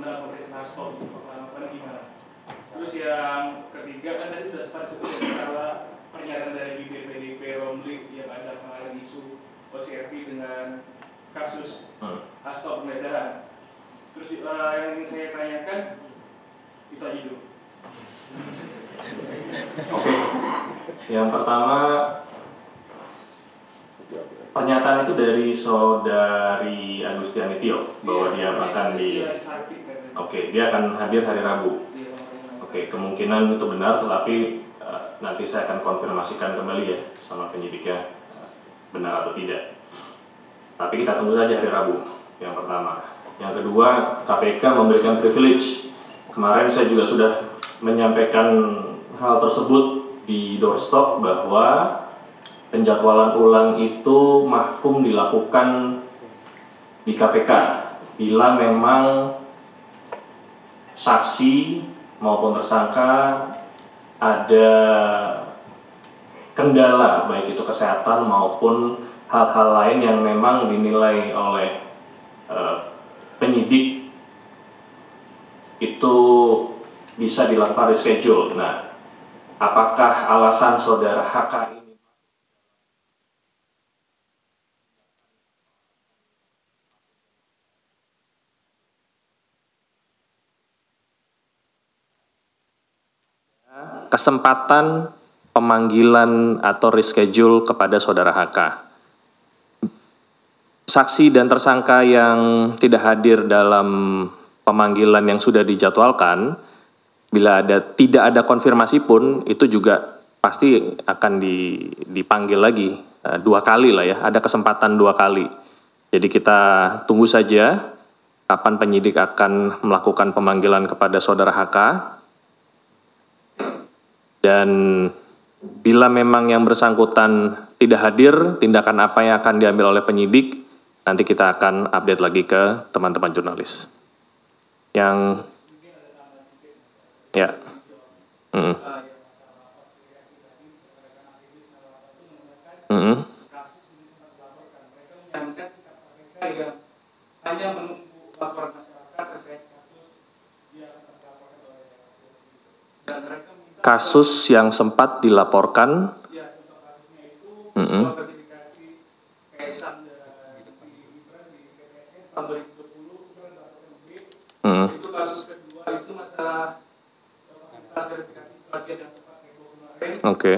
benar pemeriksaan Hasto apa gimana? Terus yang ketiga kan tadi sudah sempat sebutkan masalah pernyataan dari bibir PDIP Romli yang ada kemarin isu OCRP dengan kasus Hasto penggeledahan. Terus yang ingin saya tanyakan itu aja dulu. Oke. Yang pertama, pernyataan itu dari saudari Agustiani Tio bahwa dia akan dia akan hadir hari Rabu. Oke, kemungkinan itu benar, tetapi nanti saya akan konfirmasikan kembali ya sama penyidiknya benar atau tidak. Tapi kita tunggu saja hari Rabu. Yang pertama. Yang kedua, KPK memberikan privilege. Kemarin saya juga sudah menyampaikan hal tersebut di doorstop bahwa penjadwalan ulang itu mahfum dilakukan di KPK bila memang saksi maupun tersangka ada kendala baik itu kesehatan maupun hal-hal lain yang memang dinilai oleh penyidik itu bisa dilakukan reschedule. Nah, apakah alasan saudara HK ini kesempatan pemanggilan atau reschedule kepada saudara HK? Saksi dan tersangka yang tidak hadir dalam pemanggilan yang sudah dijadwalkan, bila tidak ada konfirmasi pun, itu juga pasti akan dipanggil lagi 2 kali lah ya, ada kesempatan 2 kali. Jadi kita tunggu saja kapan penyidik akan melakukan pemanggilan kepada saudara HK. Dan bila memang yang bersangkutan tidak hadir, tindakan apa yang akan diambil oleh penyidik, nanti kita akan update lagi ke teman-teman jurnalis. Yang ya, hanya menunggu laporan masyarakat terkait kasus yang dilaporkan oleh dan mereka kasus yang sempat dilaporkan. Ya, untuk kasusnya itu soal gratifikasi Kaisang dan si Gibran di PPSN tahun 2020 Gibran dilaporkan itu kasus kedua itu masalah fasilitas gratifikasi bagian yang sempat heboh kemarin. Oke.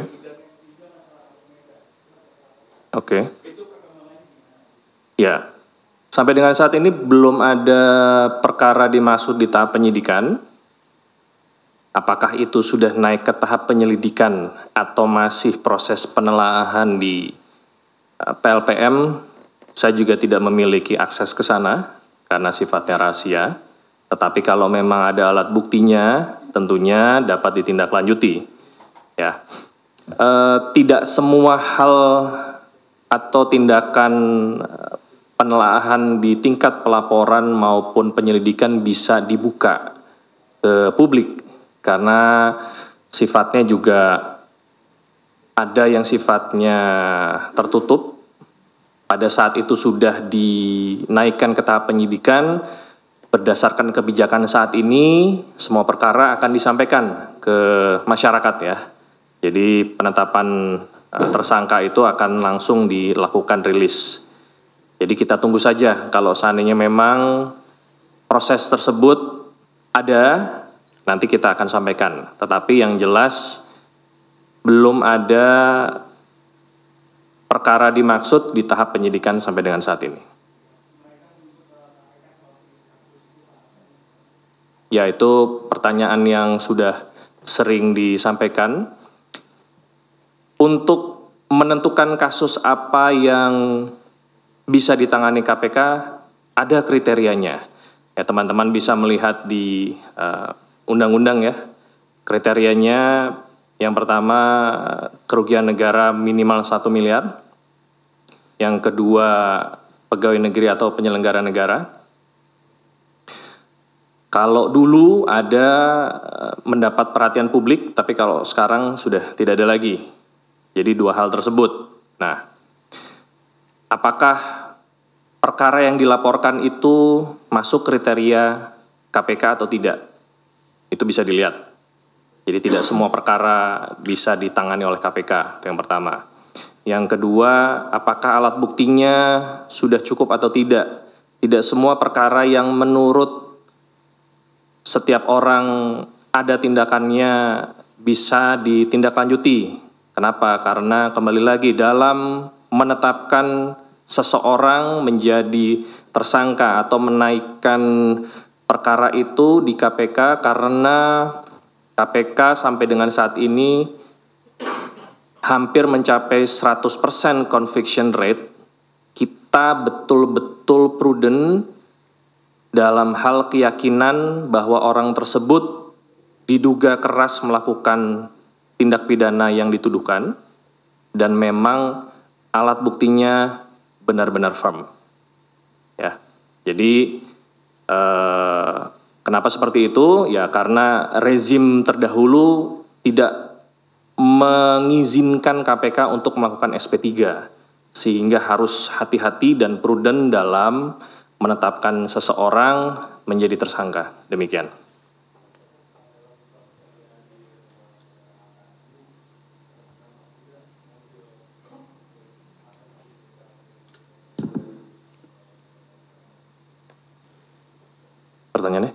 Oke. Itu perkembangannya gimana? Ya. Sampai dengan saat ini belum ada perkara dimaksud di tahap penyidikan. Apakah itu sudah naik ke tahap penyelidikan atau masih proses penelaahan di PLPM, saya juga tidak memiliki akses ke sana karena sifatnya rahasia. Tetapi kalau memang ada alat buktinya, tentunya dapat ditindaklanjuti. Ya, tidak semua hal atau tindakan penelaahan di tingkat pelaporan maupun penyelidikan bisa dibuka ke publik. Karena sifatnya juga ada yang sifatnya tertutup. Pada saat itu sudah dinaikkan ke tahap penyidikan, berdasarkan kebijakan saat ini, semua perkara akan disampaikan ke masyarakat ya. Jadi penetapan tersangka itu akan langsung dilakukan rilis. Jadi kita tunggu saja kalau seandainya memang proses tersebut ada, nanti kita akan sampaikan. Tetapi yang jelas belum ada perkara dimaksud di tahap penyidikan sampai dengan saat ini. Ya, itu pertanyaan yang sudah sering disampaikan. Untuk menentukan kasus apa yang bisa ditangani KPK, ada kriterianya. Ya, teman-teman bisa melihat di undang-undang ya. Kriterianya yang pertama kerugian negara minimal 1 miliar. Yang kedua pegawai negeri atau penyelenggara negara. Kalau dulu ada mendapat perhatian publik, tapi kalau sekarang sudah tidak ada lagi. Jadi 2 hal tersebut. Nah, apakah perkara yang dilaporkan itu masuk kriteria KPK atau tidak. Itu bisa dilihat. Jadi tidak semua perkara bisa ditangani oleh KPK, itu yang pertama. Yang kedua, apakah alat buktinya sudah cukup atau tidak? Tidak semua perkara yang menurut setiap orang ada tindakannya bisa ditindaklanjuti. Kenapa? Karena kembali lagi dalam menetapkan seseorang menjadi tersangka atau menaikkan perkara itu di KPK, karena KPK sampai dengan saat ini hampir mencapai 100% conviction rate. Kita betul-betul prudent dalam hal keyakinan bahwa orang tersebut diduga keras melakukan tindak pidana yang dituduhkan dan memang alat buktinya benar-benar firm. Ya, jadi kenapa seperti itu? Ya karena rezim terdahulu tidak mengizinkan KPK untuk melakukan SP3, sehingga harus hati-hati dan prudent dalam menetapkan seseorang menjadi tersangka. Demikian. Pertanyaannya?